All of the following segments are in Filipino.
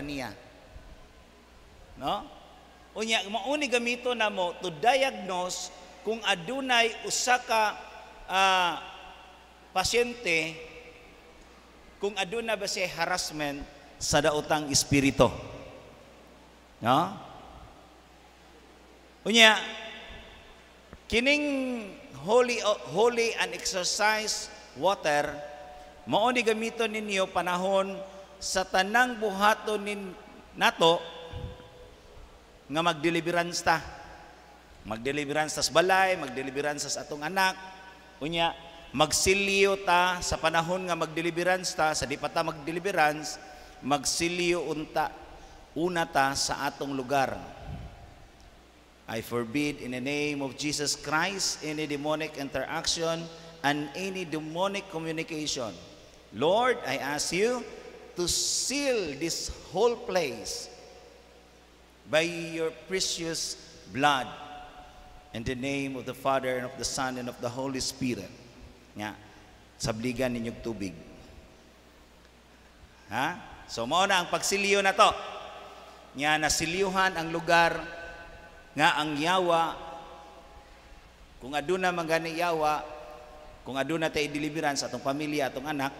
niya. No? Unya mauni gamito na mo to diagnose kung adunay usa ka pasyente, kung aduna ba siya harassment sa daotang espiritu. No? Unya kining holy and exercise water mao ni gamiton ninyo panahon sa tanang buhaton nato nga magdeliverance ta. Magdeliverance ta sa balay, magdeliverance sa atong anak. Unya magsilyo ta sa panahon nga magdeliverance ta, sa di pa ta magdeliverance, magsilyo una ta sa atong lugar. I forbid in the name of Jesus Christ any demonic interaction and any demonic communication. Lord, I ask you to seal this whole place by your precious blood. In the name of the Father and of the Son and of the Holy Spirit. Nga, sabligan ninyong tubig. Ha? So, mao na ang pagsilyo na to. Nga, nasilyuhan ang lugar nga ang yawa, kung aduna mangani yawa, kung aduna tayo deliverance atong pamilya, atong anak,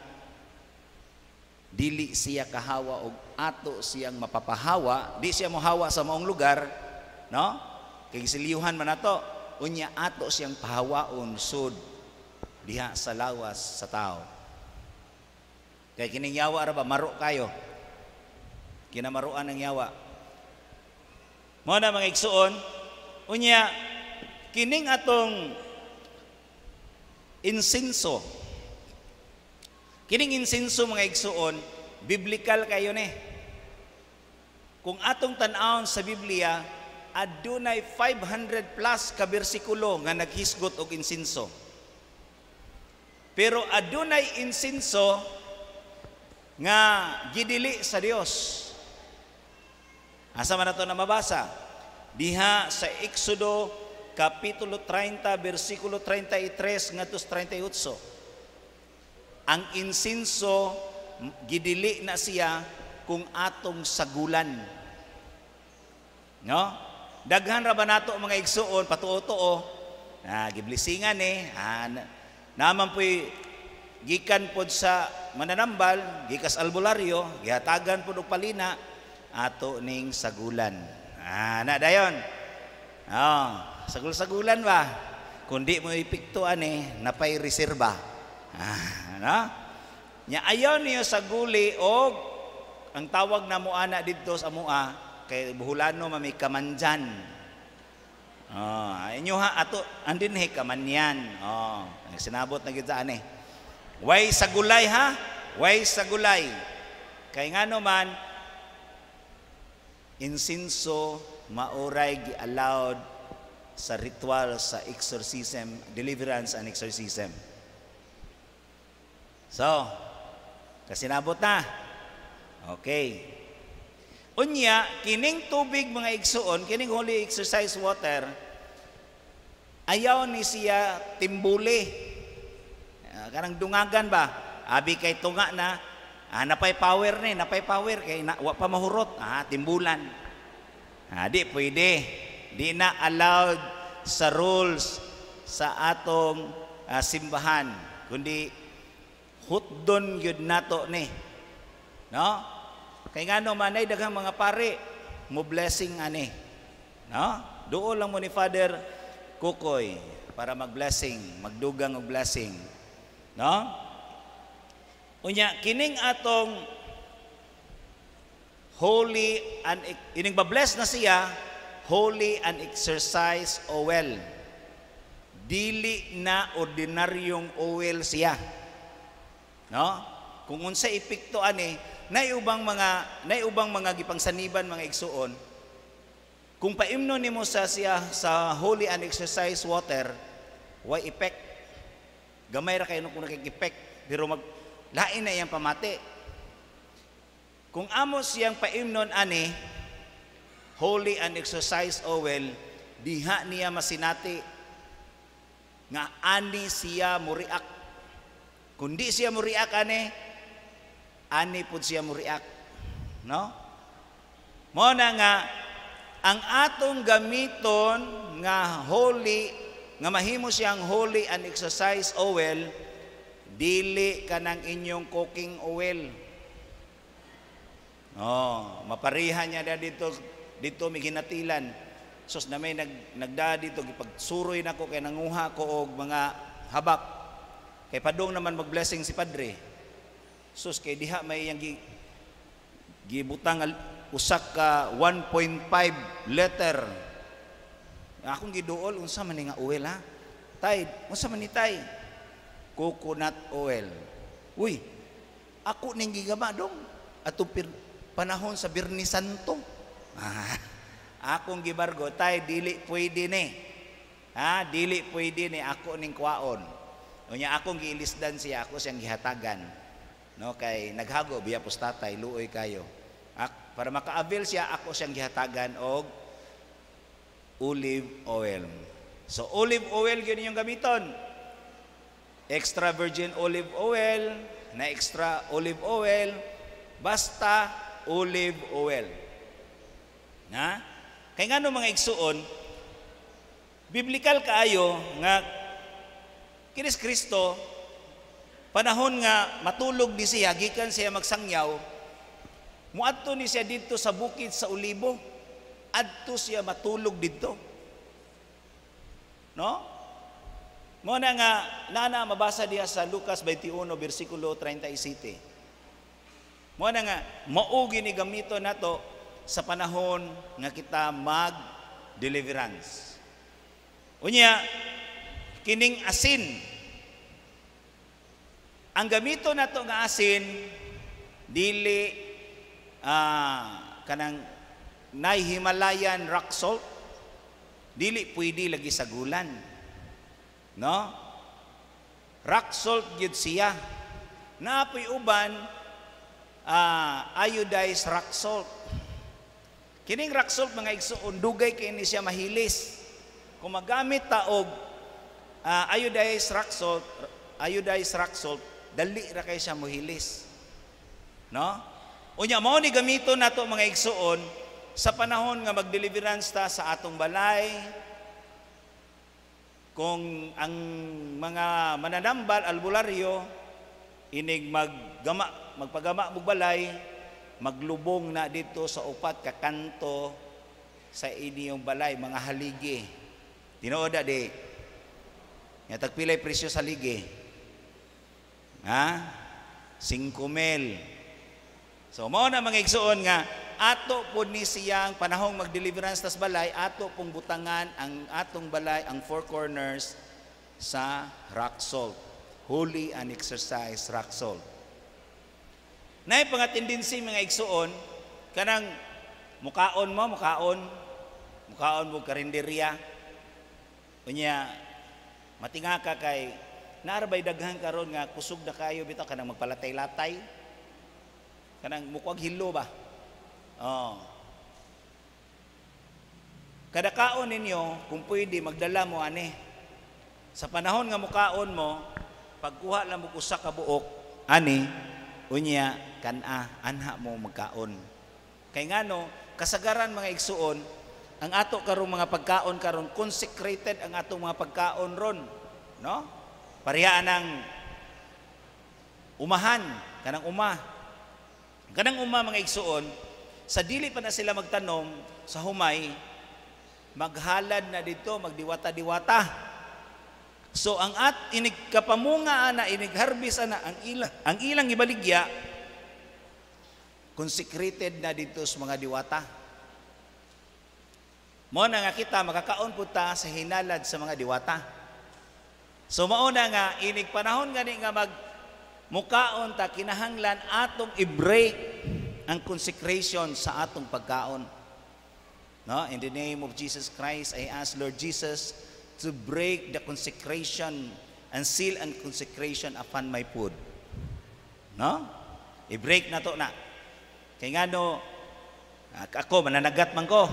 dili siya kahawa o ato siyang mapapahawa, di siya mohawa sa maong lugar, no? Kay siliyuhan man nato, unya ato siyang pahawaon sud diha sa lawas sa tao. Kay kining yawa ra ba maro kayo? Kinamaruan ng yawa. Mao na mga igsuon, unya kining atong insinso. Kining insinso mga igsuon, biblical kayo ni. Kung atong tan-awon sa Biblia, adunay 500 plus ka bersikulo nga naghisgot og insinso. Pero adunay insinso nga gidili sa Dios. Asa man nato na mabasa? Diha sa Exodo kapitulo 30 bersikulo 33 ngadto 38. Ang insinso gidili na siya kung atong sagulan. No? Daghan ra ba nato mga igsuon patuo-tuo? Giblisingan naman po'y gikan pod sa mananambal, gikas albularyo, gihatagan pod og palina ato ning sagulan. Na dayon. Sagul-sagulan ba? Kundi mo ipiktuan napay reserba. No? Nya ayaw niyo saguli og ang tawag na mo ana didto sa mua kay buhulano may kamanjan. Inyo ato andin kamanyan. Sinabot na gid sa ani. Way sagulay ha? Way sagulay. Kay ngano man insinso mauray gi-allowed sa ritual sa exorcism, deliverance and exorcism. So, kasinabot na. Okay. Unya, kining tubig mga igsuon, kining holy exercise water, ayaw ni siya timbuli. Kanang dungagan ba? Abi kay tunga na, napay power napay power kay wa pa mahurot, timbulan. Di pwede. Di na allowed sa rules sa atong simbahan, kundi hutdon yun nato ni. No? Kay ngano manay daghang mga pare mo blessing ani. No? Duol lang mo ni Father Kukoy para mag-blessing, magdugang og blessing. No? Unya kining atong holy and ining ba-bless na siya, holy and exercise oil. Dili na ordinaryong oil siya. No? Kung unsa ipikto ani, naiubang mga gipangsaniban mga igsuon. Kung paimno nimo sa siya sa holy and exercise water, way effect. Gamay ra kayo kung nakik-effect, pero lain na iyang pamati. Kung amos siyang paimnon ani, holy and exercise oil, diha niya masinati nga ani siya muriak. Kundi siya muriak ani pud siya muriak. No? Mao na nga ang atong gamiton nga holy, nga mahimo siyang holy and exercise oil, dili kanang inyong cooking oil. Maparihan niya na dito may ginatilan. Sus na may nagda dito gipagsuroy nako kay nanguha ko og mga habak. Kay padung naman mag-blessing si Padre. Sus kay diha may yang gibutang usak ka 1.5 liter. Akong giduol unsa man ni nga oil ha? Tay, unsa man ni tay? Coconut oil. Uy, ako ning gigama dong ato panahon sa Birni Santo. Akong gibargo tay dili pwede ni. Dili pwede ni ako ning kwaon. Unya akong giilisdan siya, ako siyang gihatagan. No kay naghago biya pos tatay luoy kayo. Para maka-avail siya, ako siyang gihatagan og olive oil. So olive oil gyud inyong gamiton. Extra virgin olive oil, na extra olive oil, basta olive oil. Na? Kay ngano mga igsuon, biblikal kaayo nga kinis Kristo panahon nga matulog ni siya gikan siya magsangyaw, muadto ni siya dito sa bukid sa Olibo, adto siya matulog dito. No? Mo na nga nana mabasa diha sa Lucas 21 bersikulo 37. Mo na nga mao gini gamito nato sa panahon nga kita mag-deliverance. Unya kining asin, ang gamito nato nga asin dili kanang Himalayan rock salt, dili pwede lagi sa gulan. No? Rock salt gyud siya. Naapoy uban iodized rock salt. Kining rock salt mga igsuon dugay kay ni siya mahilis. Kung magamit ta og iodized rock salt, dali ra kay siya mohilis. No? Unya mao ni gamiton nato mga igsuon sa panahon nga mag-deliverance ta sa atong balay. Kung ang mga mananambal albularyo inig magpagama og balay, maglubong na dito sa upat ka kanto sa inyong balay, mga haligi. Tinooda di. Nga tagpilay presyo sa haligi. 5,000. So mao na mga igsuon nga ato po ni siyang panahong mag-deliverance tas balay, ato pong butangan ang atong balay, ang four corners sa rock salt, holy and exercise rock salt. Nay pangatendency mga igsuon kanang mukaon mo karinderya. Unya matinga ka kay naarbay daghan karon nga kusog na kayo bitaw kanang magpalatay-latay. Kanang mukwag hilo ba? Kada kaon ninyo, kung pwede, magdala mo ani. Sa panahon nga mukaon mo, pagkuha lang mo usa ka buok, ani, unya, anha mo magkaon. Kay ngano, kasagaran mga igsuon, ang ato karong mga pagkaon karon consecrated ang atong mga pagkaon ron. No? Parihaan ng umahan, kanang mga igsuon, sa dili pa na sila magtanom sa humay, maghalad na dito, magdiwata-diwata. So ang inigkapamunga na, inigharbis na ang ilang ibaligya, consecrated na dito sa mga diwata. Mo na nga kita makakaon po ta sa hinalad sa mga diwata. So mauna nga panahon gani nga mukaon ta, kinahanglan atong i-break ang consecration sa atong pagkaon. No? In the name of Jesus Christ, I ask Lord Jesus to break the consecration and seal and consecration upon my food. No? I-break na to na. Kaya nga no, ako mananagat man ko.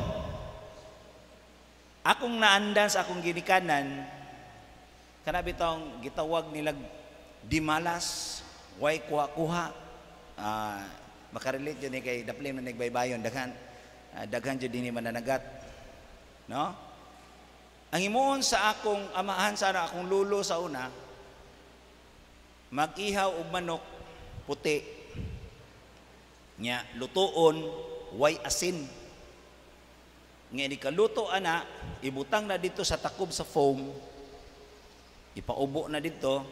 Akong naandan sa akong ginikanan, kanabitong gitawag nilag dimalas, way kuha-kuha, makarelate yun kay daplim na nagbaybayon, daghan daghan jud dinhi mananagat, no? Ang himuon sa akong amahan sa akong lulo sa una, mag-ihaw og manok puti nya lutoon way asin. Nga ni kaluto ana, ibutang na dito sa takob sa foam, ipaubo na dito,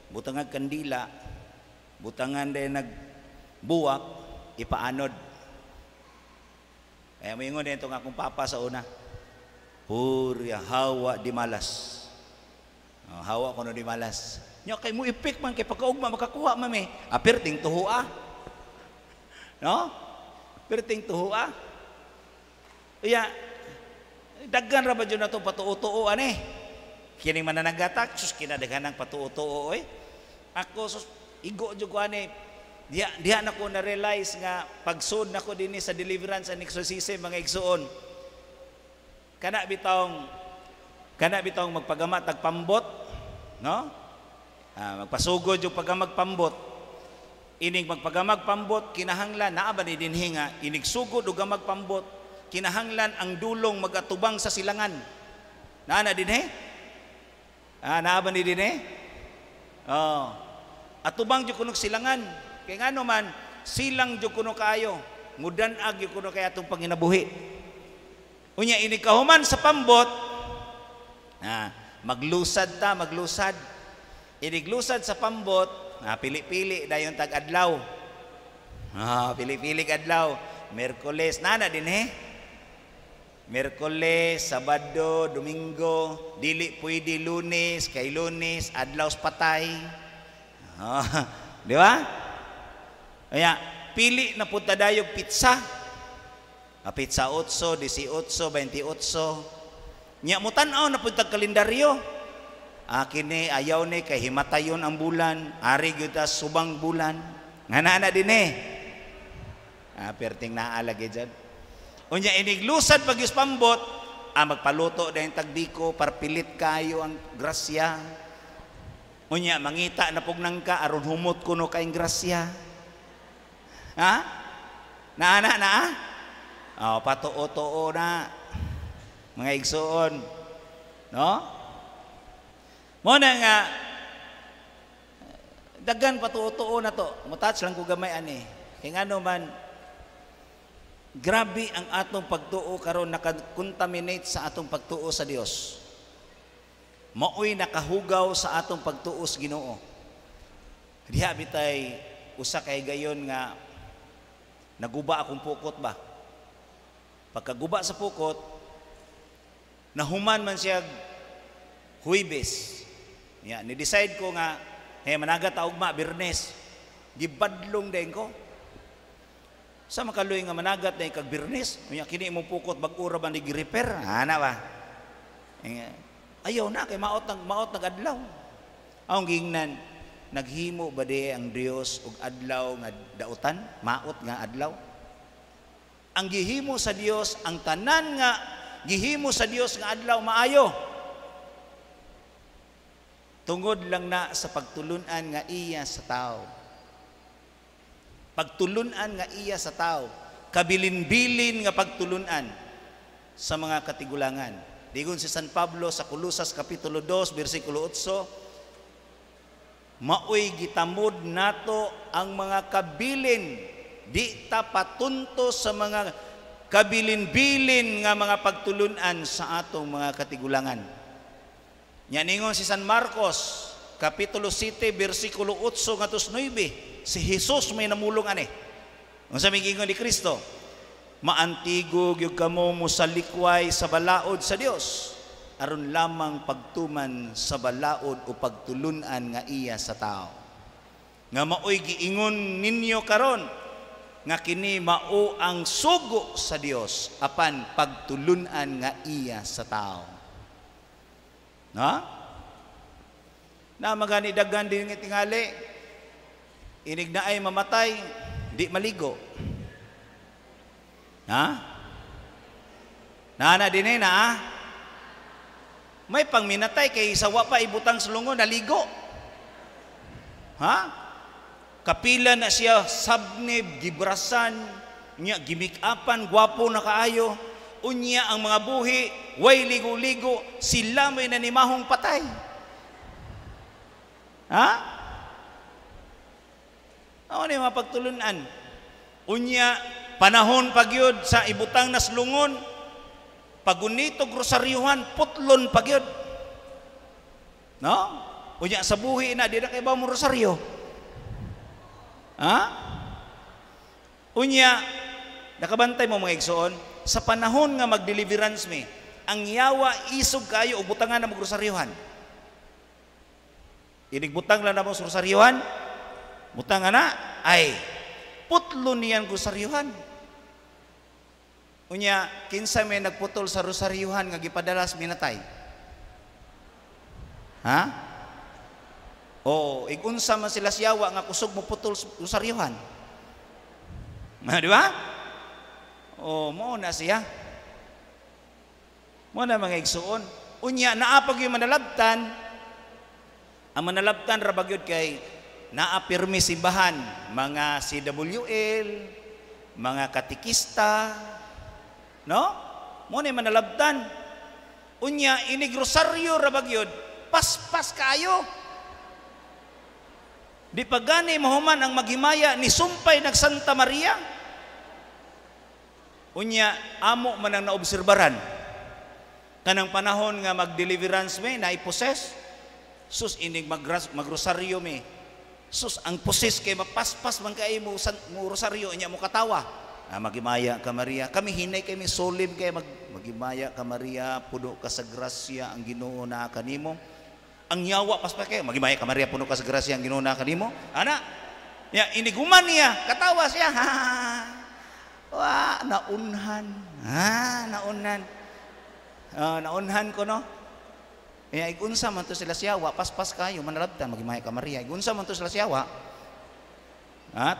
butangan kandila, butangan din nagbuwak, ipaanod. Kaya moingon din itong akong papa sa una, purya hawa di malas. Hawa ko no di malas. Nya kay mo ipik man kay pagkaugma makakuha mami. Perting tuhua. No? Perting tuhua. Iya daggan ra ba jud nato patuo-tuo ani. Kining mananagatak sus kinadaghan ng patuo-tuo oy. Ako sus igo jud ko ani. Diha na ko na realize nga pagsud nako dinhi sa deliverance and exorcism mga igsoon. Kana bitawng magpagamat tagpambot, no? Magpasugod yung pagamagpambot. Ining magpagamagpambot kinahanglan naa ba ni dinhi nga inig sugod ug gamagpambot kinahanglan ang dulong magatubang sa silangan. Naa na dinhi? Naa ba ni dinhi? Atubang jud kuno silangan. Kay ngano man silang jud kuno kaayo. Mudan-ag jud kuno kay atong panginabuhi. Unya ini kahuman sa pambot, maglusad. Iniglusad sa pambot, pili-pili dayon tag-adlaw. Pili-pili adlaw. Miyerkules, nana din Miyerkules, Sabado, Domingo, dili pwede Lunes, kay Lunes, adlaw patay. Di ba? Kaya, pili na punta dayog pizza. Pizza 8, 18, 28. Nya mo tan-aw na punta kalendaryo. Akin ni ayaw ni kay himatayon ang bulan, ari gyud ta subang bulan. Ngana din perting naalagi dyan. Unya iniglusad pagyus pambot, magpaluto dahil tagbiko para pilit kayo ang grasya. Unya mangita na pugnang ka aron humot kuno kaing grasya. Patuo-tuo na mga igsoon, no? Mo na nga daghan patuo-tuo na to. Mutats lang ko gamay ani. Kay ngano man grabe ang atong pagtuo karon naka-contaminate sa atong pagtuo sa Dios. Maoy nakahugaw sa atong pagtuo sa Ginoo. Diha bitay usa kay gayon nga naguba akong pukot ba. Pagkaguba sa pukot, nahuman man siya Huwebes. Ni-decide ko nga, managat augma, Birnes. Gibadlong din ko. Sa makaloy nga managat na kag Birnes, kini mo pukot, bag-ura ba nag-repair? Hana ba? Ayaw na, kay maot nag-adlaw. Ang gingnan, naghimo ba di ang Dios og adlaw nga dautan? Maot nga adlaw? Ang gihimo sa Dios, ang tanan nga gihimo sa Dios nga adlaw maayo. Tungod lang na sa pagtulunan nga iya sa tao. Pagtulunan nga iya sa tao, kabilin-bilin nga pagtulunan sa mga katigulangan. Digon si San Pablo sa Colosas kapitulo 2 bersikulo 8, maoy gitamod nato ang mga kabilin, di ta patunto sa mga kabilin-bilin nga mga pagtulunan sa atong mga katigulangan. Nya ningon si San Marcos kapitulo 7 bersikulo 8 ngadtos 9, si Jesus may namulong ani. Unsa may gingon ni Kristo? Maantigo gyud kamo musalikway sa balaod sa Dios aron lamang pagtuman sa balaod o pagtulunan nga iya sa tao. Nga maoy giingon ninyo karon nga kini mao ang sugo sa Dios apan pagtulunan nga iya sa tao. Na magani daghan din nga tingali inig na ay mamatay di maligo. Nana din may pangminatay kay sawa pa ibutang sulungon naligo. Kapila na siya sabnib gibrasan Unya gimik-apan, gwapo na kaayo. Unya ang mga buhi, way ligo-ligo, sila may nanimahong patay. Ha? Ano yung mga pagtulunan? Unya, panahon pagyod sa ibutang naslungon, pagunitog rosaryuhan, putlon pagyod. No? Unya, sa buhi na, di na kayo ba mo rosaryo? Ha? Unya, nakabantay mo mga igsoon, sa panahon nga mag-deliverance mi, ang yawa isog kayo o butangan na mag-rosaryuhan. Inigbutang lang na mo sa rosaryuhan, butangan na, ay, putlo niyan rosaryuhan. Unya, kinsa may nagputol sa rosaryuhan nga gipadalas minatay. Ha? O, igunsa man sila siyawa nga kusog mo putol sa rosaryuhan. Di ba? O, mo na siya. Mo na mga igsuon. Unya, naapag yung manalabtan. Ang manalabtan, rabagyod kay naapirmi simbahan. Mga CWL, mga katikista, no? Mo na manalabtan. Unya, inigrosaryo rabagyod, paspas kayo. Di pa gani mahuman ang maghimaya ni sumpay nag Santa Maria. Unya, amo man ang naobserbaran. Kanang panahon nga mag-deliverance me, naiposes. Sus, inig magrosaryo me. Sus, ang poses kay mapaspas man kay mo rosaryo, inya mo katawa. Maghimaya ka Maria. Kami hinay kami solim kay maghimaya ka Maria, puno ka sa grasya ang Ginoo na kanimo. Ang yawa paspas kay maghimaya ka Maria, puno ka sa grasya ang Ginoo na kanimo. Ana, ya iniguman niya, katawa siya. Ha. Wa, naunhan. Ha, naunhan. Naunhan ko no. Igunsa man to sila siyawa, paspas kayo manalabtan maghimaya ka Maria. Igunsa man to sila siyawa.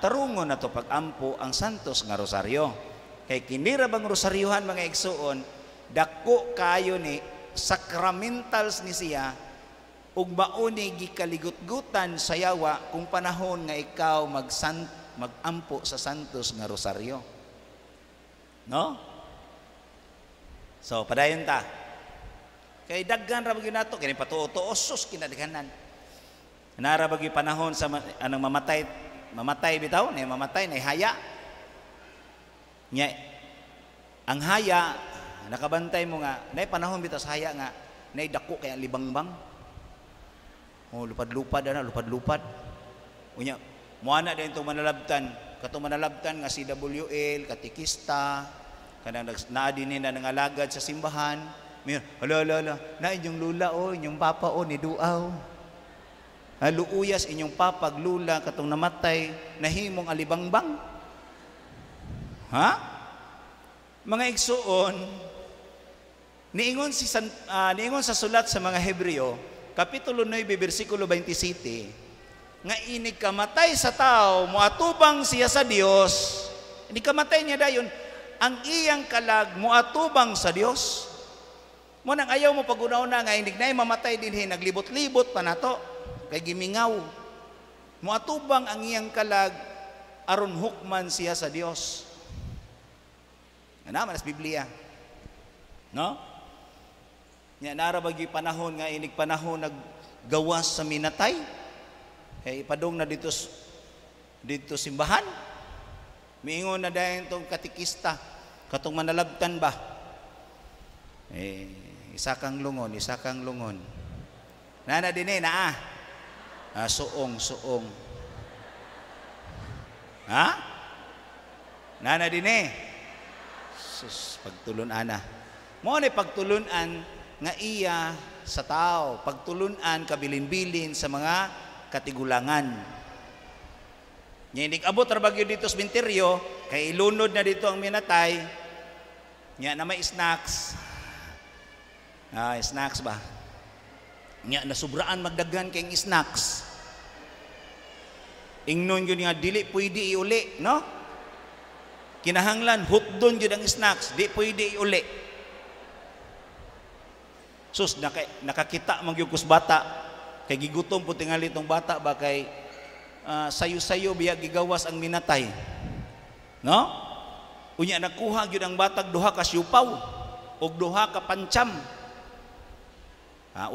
Tarungon na to pag-ampo ang santos nga rosaryo. Kay kinira bang rosaryuhan mga igsuon, dako kayo ni sacramentals ni siya ug mauni gikaligut-gutan sa yawa kung panahon nga ikaw mag-ampo sa santos nga rosaryo. No? So, padayon ta. Kay daggan ra bagyo nato, kini patuo-tuo sus kinadaghanan. Nara bagyo panahon sa anong mamatay bitaw, ni mamatay na haya. Nya ang haya nakabantay mo nga, nay panahon bitaw sa haya nga nay dako kay libangbang. Oh, lupad-lupad ana, lupad-lupad. Unya, muana din tong manalabtan, katong manalabtan nga si WL, katikista, kanang naadin na nangalagad sa simbahan. Hala, na inyong lula o, inyong papa o, ni Duaw. Luuyas inyong papa, lula, katong namatay, nahimong alibangbang. Ha? Mga igsuon, niingon sa sulat sa mga Hebreo, Kapitulo 9, versikulo 27, nga inig kamatay sa tao, muatubang siya sa Dios, inig kamatay niya dayon, ang iyang kalag, muatubang sa Dios. Mo nang ayaw mo pag-una-una nga hindi na mamatay dinhi naglibot-libot pa nato kay gimingaw. Muatubang ang iyang kalag aron hukman siya sa Dios. Ana man sa Biblia. No? Nya nara bagi panahon nga inig panahon naggawas sa minatay. Kay ipadong na dito simbahan. Miingon na dayon tong katikista katong manalabtan ba. Isa kang lungon. Nana din na suong. Ha? Nana din sus, pagtulun ana. Mo ni pagtulunan nga iya sa tao, pagtulunan kabilin-bilin sa mga katigulangan. Nya inig abot ra bagyo dito sa sementeryo, kay ilunod na dito ang minatay. Nya na may snacks. Snacks ba? Nya nasubraan magdaghan kay snacks. Ingnon gyud nga dili pwede iuli, no? Kinahanglan hutdon gyud ang snacks, di pwede iuli. Sus nakakita man gyud kus bata kay gigutom po tingali tong bata ba kay sayo-sayo biya gigawas ang minatay. No? Unya nakuha gyud ang batag duha ka syupaw og duha ka pantsam.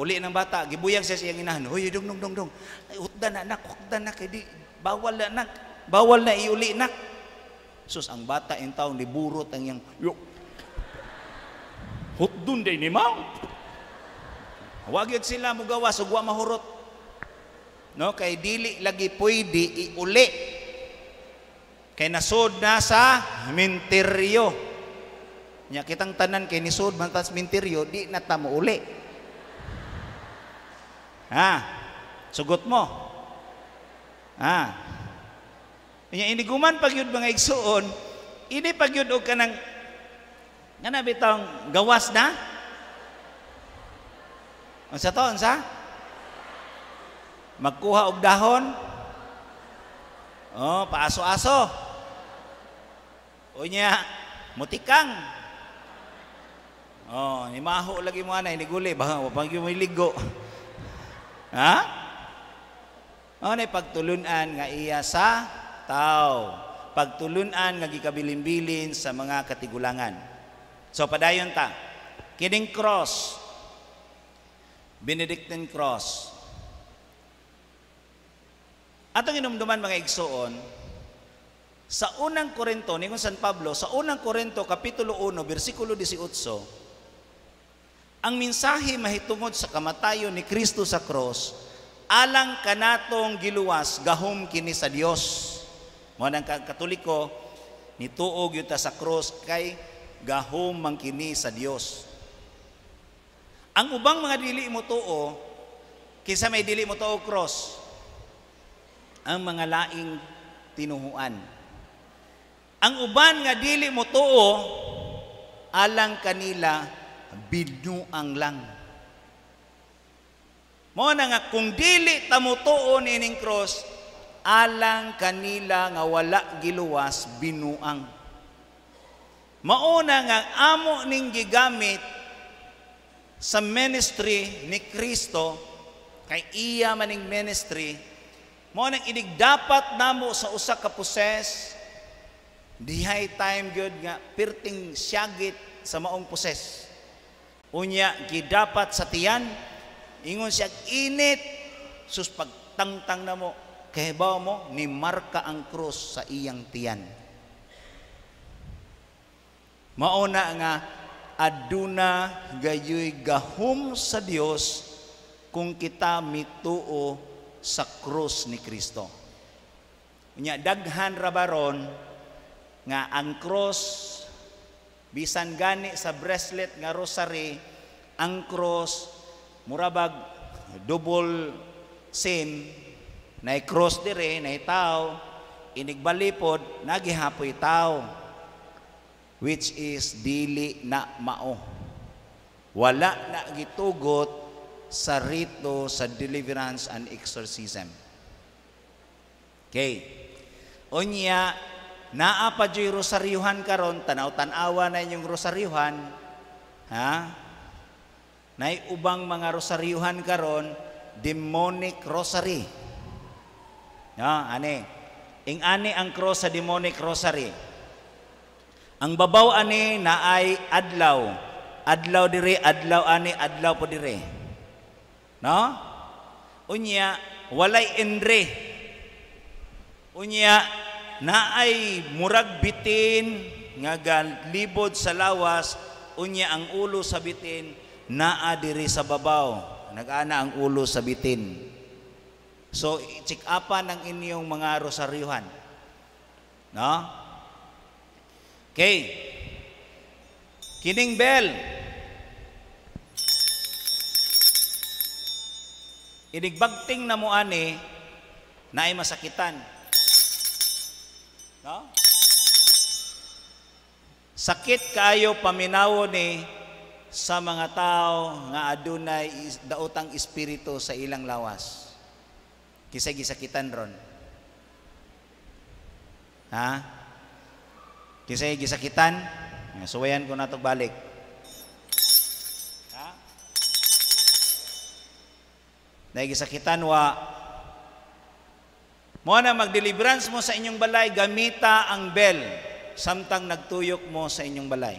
Uli ng bata, gibuyag siya siyang inahan. Hoy, dong. Ay, hutdan na, anak, hutdan na. Kaya di, bawal na, anak. Bawal na iuli, anak. Sus, ang bata yung taong liburot ang yung, hutdun day ni Mao. Huwag yun sila mugawa, sugwa mahurot. No, kay dili lagi pwede iuli. Kay nasod na sa minteryo. Nya kitang tanan kay nisod man tas minteryo, di na ta mo uli. Sugot mo. Iniguman pag yun mga igsuon, ini pag yun o ka ng nga na bitang gawas na? Unsa to? Unsa? Magkuha og dahon? Paaso-aso. Unya, mutikang. Nimaho lagi mo na, iniguli. Baka wapag yung may ligo. Pagtulunan nga iya sa tao. Pagtulunan nga gikabilin-bilin sa mga katigulangan. So padayon ta. Kining cross, Benedictine cross. Atong inumduman mga igsoon, sa unang Korinto, ni San Pablo, sa unang Korinto, kapitulo 1, versikulo 18, ang mensahe mahitungod sa kamatayon ni Kristo sa cross, alang kanatong giluwas, gahom kini sa Dios. Mo nang Katoliko, nituog yuta sa cross kay gahom man kini sa Dios. Ang ubang mga dili mo tuo, kinsa may dili mo tuo cross, ang mga laing tinuhuan. Ang uban nga dili mo tuo, alang kanila binuang lang. Mo na nga kung dili tamutuon ining cross, alang kanila nga wala giluwas binuang. Mauna nga amo ning gigamit sa ministry ni Kristo, kay iya maning ministry, mo nang inig dapat namo sa usa ka poses, dihay time gyud nga pirting syagit sa maong poses. Unya gidapat sa tiyan, ingon siya init, sus pagtangtang na mo, kahibaw mo, ni marka ang krus sa iyang tiyan. Mauna nga, aduna gayoy gahom sa Dios kung kita mituo sa krus ni Kristo. Unya daghan ra baron nga ang cross, bisan gani sa bracelet nga rosary, ang cross murabag double sin, na cross dire, na tao, inigbalipod, nagihapoy tao, which is dili na mao. Wala na gitugot sa rito sa deliverance and exorcism. Okay. Unya, naa pa dyo'y rosaryuhan karon, tanaw-tanawa na inyong rosaryuhan, Nay ubang mga rosaryuhan karon, demonic rosary. Ing-ani ang cross sa demonic rosary. Ang babaw ani na ay adlaw. Adlaw dire, adlaw ani, adlaw po dire. No? Unya, walay endre. Unya, na ay murag bitin nga galibod sa lawas, unya ang ulo sa bitin naa diri sa babaw, nag-ana ang ulo sa bitin. So check upan ang inyong mga rosaryuhan, no? Okay, kining bell inigbagting na mo ani na ay masakitan, no? Sakit kaayo paminawo ni sa mga tao nga adunay daotang espiritu sa ilang lawas. Kisay gisakitan ron. Kisay gisakitan, suwayan ko nato balik. Dahil gisakitan wa mo na mag-deliverance mo sa inyong balay, gamita ang bell. samtang nagtuyok mo sa inyong balay.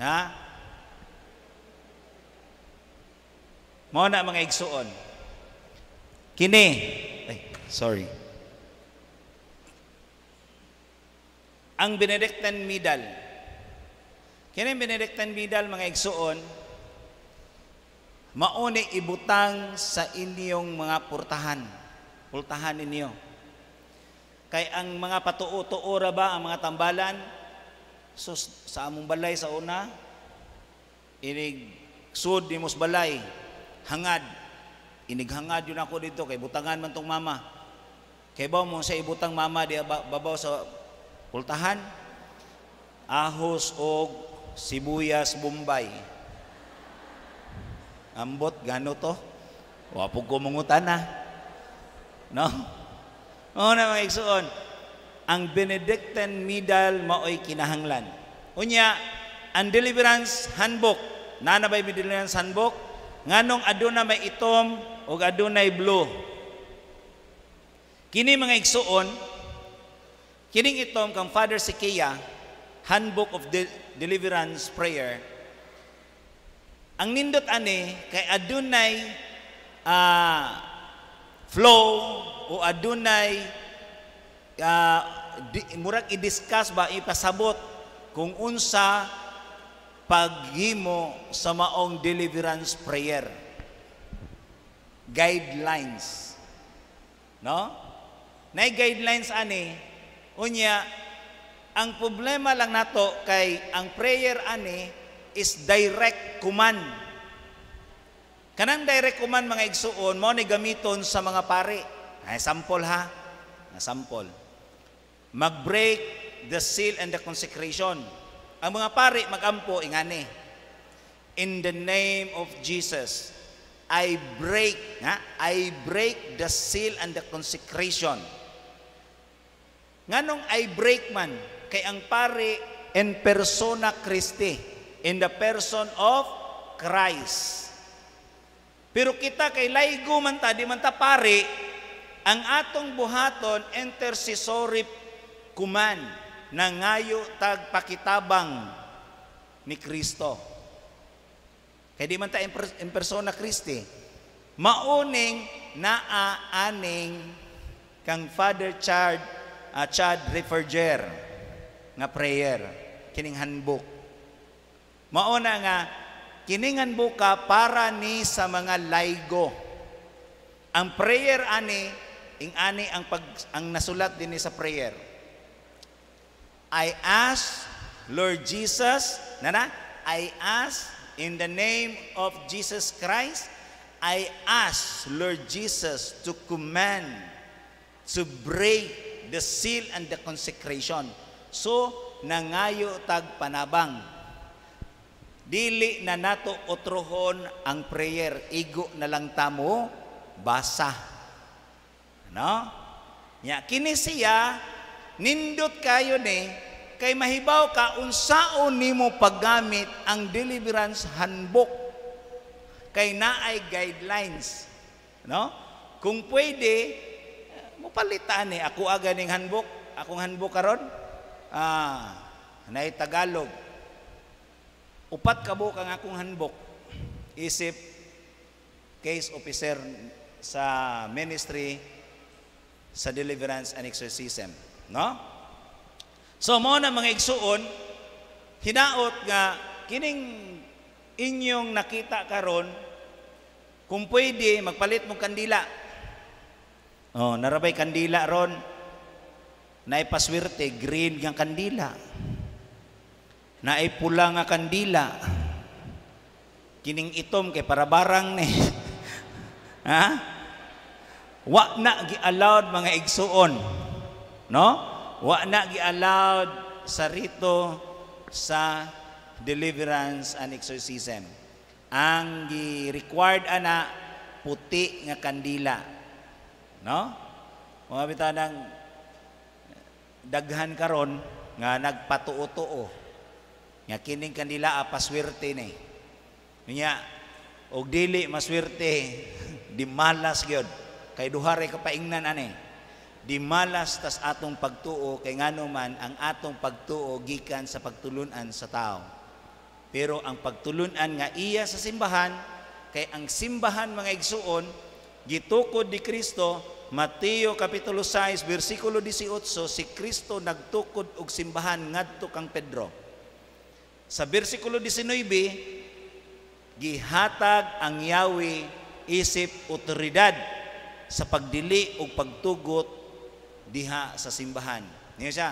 Ha? Mao na mga igsuon. Kini, ang Benedictine Medal. Kini Benedictine Medal, mga igsuon, mauni ibutang sa inyong mga pultahan ninyo. Kay ang mga patuo-tuora ba, ang mga tambalan, so sa among balay sa una, inig sud ni mos balay, hangad. Inighangad yun ako dito, kay butangan man tong mama. Kay ba mo sa ibutang mama, di babaw sa pultahan, ahos o sibuyas Bombay. Ambot, gano to? Wapog ko mangutan na. No? O na mga igsuon, ang Benedictine Medal mao'y kinahanglan. Unya, ang Deliverance Handbook, nanabay Deliverance Handbook, nganong aduna may itom o adunay blue. Kini mga igsuon, kining itom kang Father Sikia, Handbook of Deliverance Prayer, ang nindot ani kay adunay flow o adunay murag i-discuss ba, ipasabot kung unsa paghimo sa maong deliverance prayer. Guidelines. No? Nay guidelines ani, unya, ang problema lang nato kay ang prayer ani is direct command. Kanang direct command mga igsuon, mo ni gamiton sa mga pari. Ay, sample ha. Sample. Mag-break the seal and the consecration. Ang mga pari magampo ingani. In the name of Jesus, I break the seal and the consecration. Nganong I break man kay ang pari in persona Christi, in the person of Christ. Pero kita kay laygo man ta, di man ta pari, ang atong buhaton intercessory kuman na ngayo tagpakitabang ni Kristo. Kaya di man ta in persona Christi. Mauning naaaning kang Father Chad Referger nga prayer, kining handbook. Mauna nga, kining handbook ka para ni sa mga laygo. Ang prayer ani, ang nasulat din ni sa prayer. I ask, Lord Jesus, I ask in the name of Jesus Christ, I ask, Lord Jesus, to command, to break the seal and the consecration. So, nangayo tag panabang. Dili na nato otrohon ang prayer. Igo na lang tamo, basa. No? Ya, kini siya, nindot kayo ni, kay mahibaw ka, unsaon nimo paggamit ang deliverance handbook. Kay naay guidelines. No? Kung pwede, mupalitan ni, ako aga ning handbook, akong handbook karon. Nay Tagalog. Upat ka buok ang akong handbook. Isip case officer sa ministry sa deliverance and exorcism, no? So mo na mga igsuon, hinaot nga kining inyong nakita karon, kung pwede magpalit mo kandila. Oh, narabay kandila ron. Naipaswerte, green nga kandila. Naipula nga kandila. Kining itom kay para barang ni. Ha? Wa na gi-allowed mga igsuon. No? Wa na gi-allowed sa rito sa deliverance and exorcism. Ang gi-required ana puti nga kandila. No? Mga bitanang daghan karon nga nagpatuo-tuo nga kining kandila paswerte ni nya og dili maswerte di malas gyud kay duha ray kapaingnan ani di malas tas atong pagtuo kay ngano man ang atong pagtuo gikan sa pagtulunan sa tao. Pero ang pagtulunan nga iya sa simbahan kay ang simbahan mga igsuon gitukod ni Kristo. Mateo kapitulo 6 bersikulo 18, si Kristo nagtukod og simbahan ngadto kang Pedro. Sa bersikulo 19 gihatag ang Yahweh isip otoridad sa pagdili og pagtugot diha sa simbahan. Niya siya,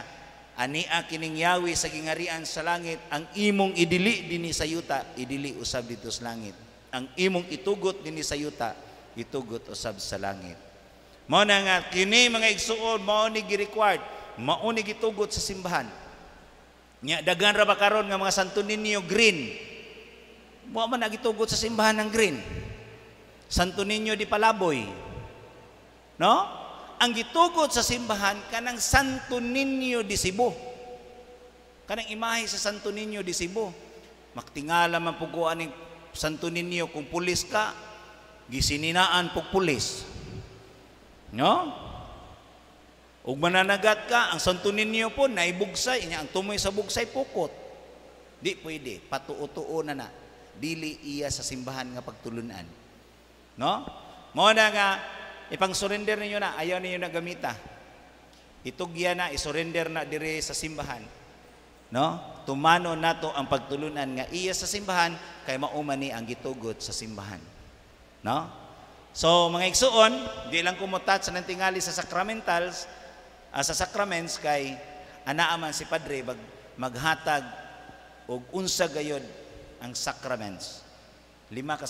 ania kining Yahweh sa gingarian sa langit, ang imong idili dinhi sa yuta, idili usab dito sa langit. Ang imong itugot dinhi sa yuta, itugot usab sa langit. Mao na nga kini mga igsuon, mao ni gi-required, mao ni gitugot sa simbahan. Nya daghan ra ba karon nga mga Santo Niño green? Mao man nagitugot sa simbahan ng green. Santo Niño di Palaboy. No? Ang gitugot sa simbahan kanang Santo Niño di Cebu. Kanang imahe sa Santo Niño di Cebu. Maktingala man puguan ning Santo Niño kung pulis ka, gisininaan pug pulis. No? Ug mananagat ka, ang Santo Niño po naibugsay, ang tumoy sa bugsay pukot. Di pwede, patuo-tuo na. Dili iya sa simbahan nga pagtulunan. No? Mao na nga ipang-surrender ninyo na, ayaw ninyo na gamita. Itugya na, isurrender na dire sa simbahan. No? Tumano nato ang pagtulunan nga iya sa simbahan kay mauman ni ang gitugot sa simbahan. No? So mga igsuon, di lang kumutat sa nantingali sa sacramentals, sa sacraments kay anaa man si Padre maghatag og unsa gayud ang sacraments. 5 ka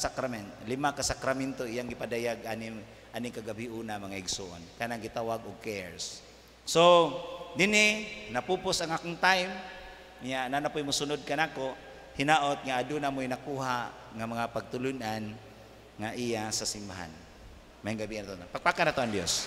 sakramento iyang gipadayag ani kagabi una mga igsuon. Kanang gitawag og cares. So dinhi napupos ang akong time. Nya nanapoy mosunod kanako, hinaot nga aduna mo'y nakuha nga mga pagtulunan nga iya sa simbahan. Mayong gabi na ito. Pagpakan na ito ang Diyos.